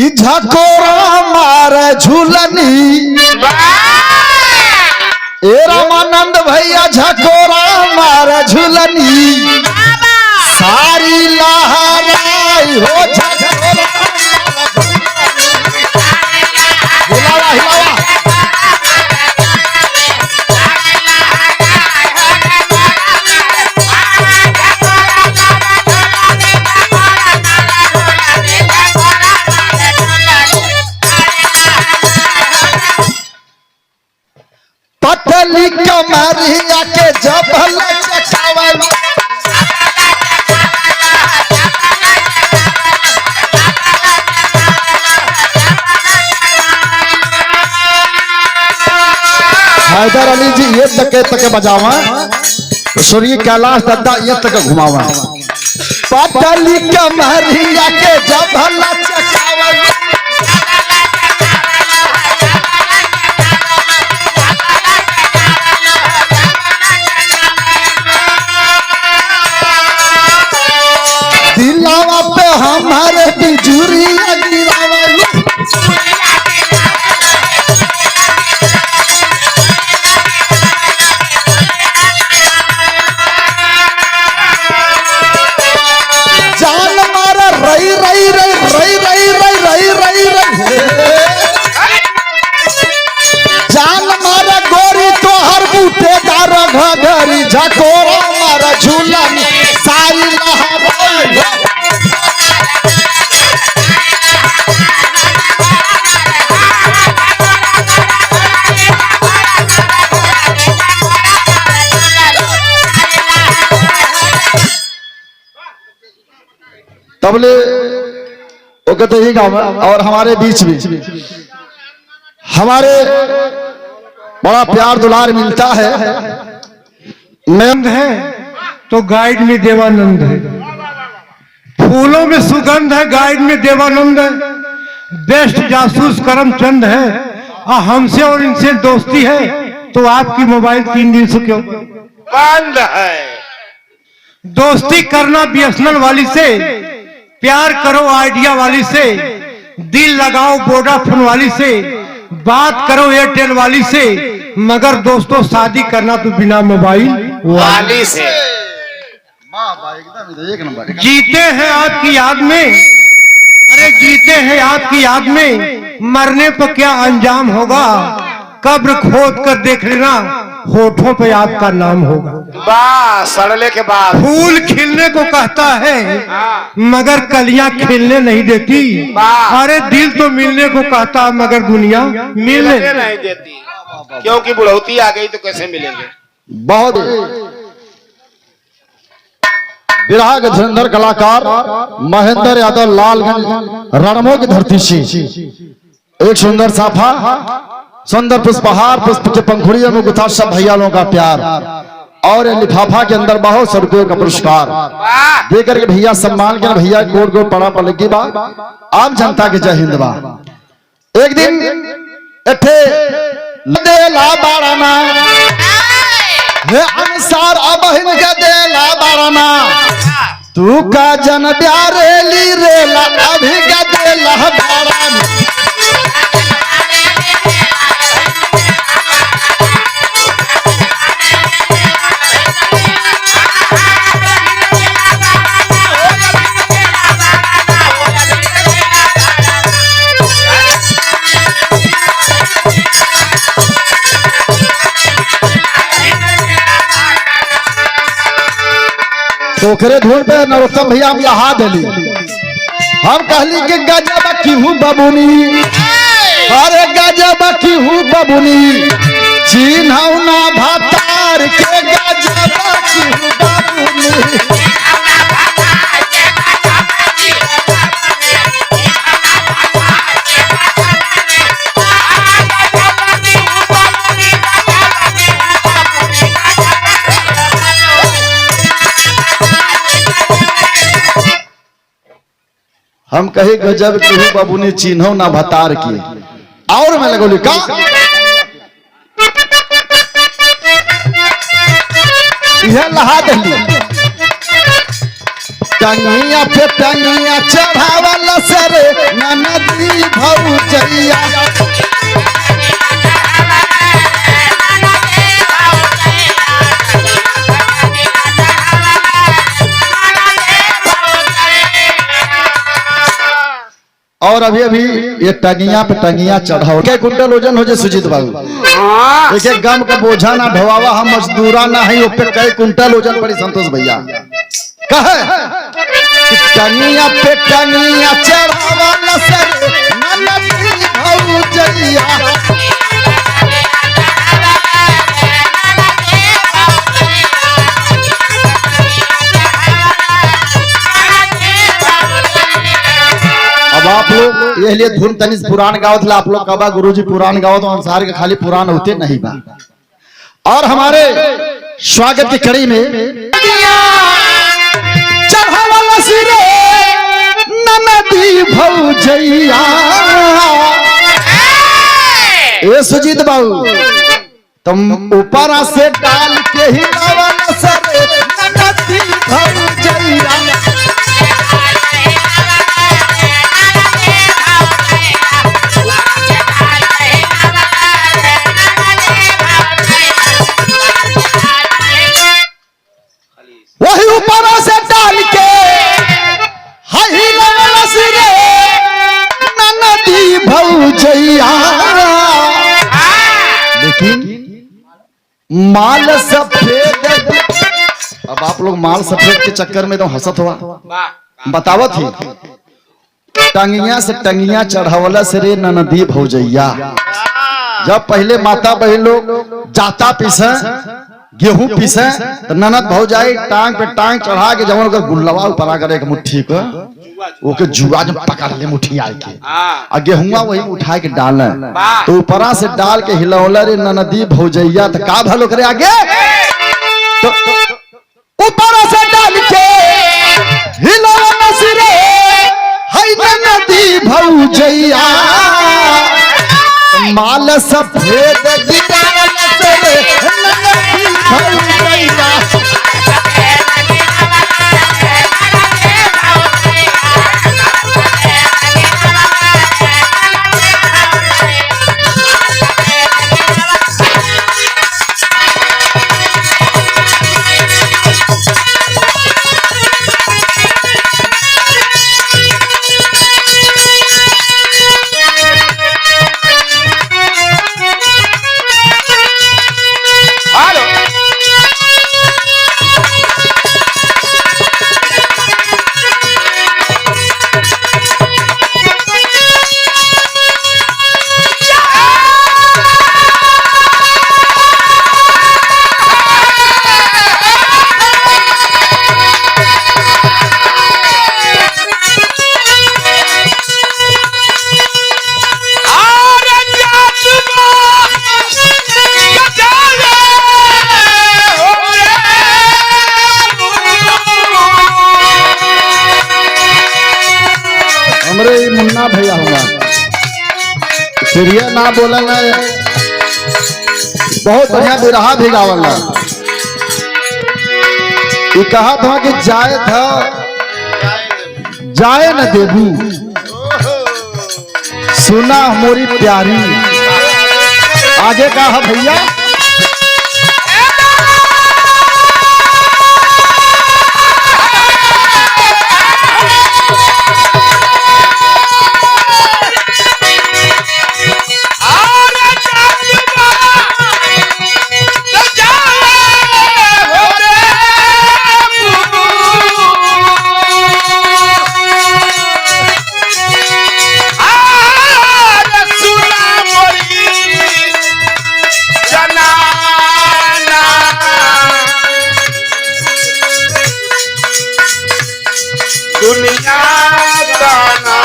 कि झकोरा मार झूलनी ए रामानंद भैया झकोरा मार झूलनी सारी लहराई हो झकोरा हिलावा हिलावा पतली कमरिया के जबल चचावल हैदर अली जी ये तके बजावा सूर्य कैलाश दद्दा ये तक घुमावा पतली कमरिया के जबल चचावल दिलावा पे हमारे बिजुरिया गिरावल जान मारा रई रई रई रई रई रई रई रई जान मारा गोरी तो हर बूटे दार घरी झकोरा मारा झूला सारी लहराई तबले वो कहते ही गाँव में और हमारे बीच में हमारे बड़ा प्यार दुलार मिलता है। नंद है तो गाइड में देवानंद है, फूलों में सुगंध है गाइड में देवानंद है, बेस्ट जासूस करमचंद है। हमसे और इनसे दोस्ती है तो आपकी मोबाइल 3 दिन से क्यों बंद है? दोस्ती करना बीएसएनएल वाली से, प्यार करो आइडिया वाली से, दिल लगाओ वोडाफोन वाली से, बात करो एयरटेल वाली से, मगर दोस्तों शादी करना तो बिना मोबाइल वाली से। जीते हैं आपकी याद में, अरे जीते हैं आपकी याद में, मरने पर क्या अंजाम होगा, कब्र खोद कर देख लेना, होठों पे आपका नाम होगा। बस सड़ने के बाद फूल खिलने को कहता है मगर कलियां खिलने नहीं देती, अरे दिल तो मिलने को कहता मगर दुनिया मिलने नहीं देती, क्योंकि बुढ़ौती आ गई तो कैसे मिलेंगे। बहुत विराह गजेंद्र कलाकार महेंद्र यादव लालगंज रणमो की धरती से एक सुंदर साफा सुंदर पुष्पहार पुष्प के पंखुड़ियों में गुथा सब भैया लोगों का प्यार और लिफाफा के अंदर बहुत सौ रुपये का पुरस्कार देकर के भैया सम्मान के भैया कोट को पड़ा पड़ की बात आम जनता के जय हिंद बा। एक दिन एठे देला बाराना हे अनुसार अब हिनके देला बाराना तू का जन प्यारेली रेला अभी का देला बाराना पोखरे धूल पे नरोत्तम भैया हम यहाँ दिली हम कहली कि गजब की हूँ बबुनी, अरे गजब की हूँ बबुनी चिन्हौ ना भातार के गजब की हूँ बबुनी। हम कहे गजब की हूँ बबुनी चिन्हौ ना भतार की और मैं लगोली का यह लहा दली टंगिया पे टंगिया चढ़ावला सरे ननदी भौजैया। और अभी अभी ये टंगिया पे टंगिया चढ़ाओ क्या कुंटल वजन हो जाए सुजीत बाबू? एक एक गम का बोझा ना ढोवावा, हम मजदूरा ना है पे कई कुंटल वजन पड़ी संतोष भैया। कहे टंगिया पे टंगिया चढ़ावला सरे ननदी भौजैया। अब आप लोग ये लिए धुन तनिस पुराण गावत ला, आप लोग कबा गुरुजी पुराण गावत, अंसार के खाली पुराण होते नहीं बा। और हमारे स्वागत की कड़ी में चढ़ावला सिरे ननदी भौजैया। ए सुजीत बाबू तुम ऊपर से डाल के ही लावला सरे ननदी भौजैया। वही ऊपर से डाल के हिलावला सिरे ननदी भौजैया। लेकिन माल सफेद, अब आप लोग माल सफेद के चक्कर में तो हंसत हुआ बतावत ही। टंगिया से टंगिया चढ़ावला सिरे ननदी भौजैया। जब पहले माता बहन लोग जाता पीसे गेहूं पीसे तो ननद भौजाई टांग पे टांग चढ़ा के जवन ओकर गुल्लवा ऊपर करे एक मुट्ठी को ओके जुआ जब पकड़ ले मुट्ठी आए के आ गेहुआ वही उठा के डाले तो ऊपरा से डाल के हिलौला रे ननदी भौजैया। तो का भलो करे आगे तो ऊपरा से डाल के हिलौला सिरे हई ननदी भौजैया। माल सफेद गिटावला सरे ननदी भौजैया। मुन्ना भैया होगा सीरिया ना बोला ना, बहुत बढ़िया बिरहा भी गावला। ये कहा था कि जाए था जाए न देबू सुना मोरी प्यारी। आगे कहा भैया दुनिया दाना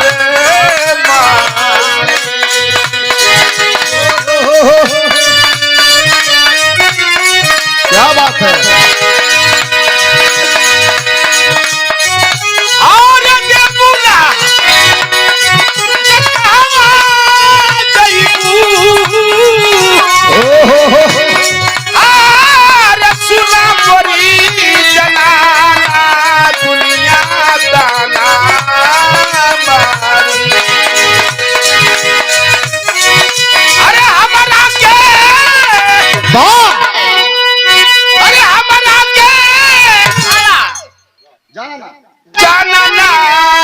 रे माँ। क्या बात है। और देबुला सुना परी जना ना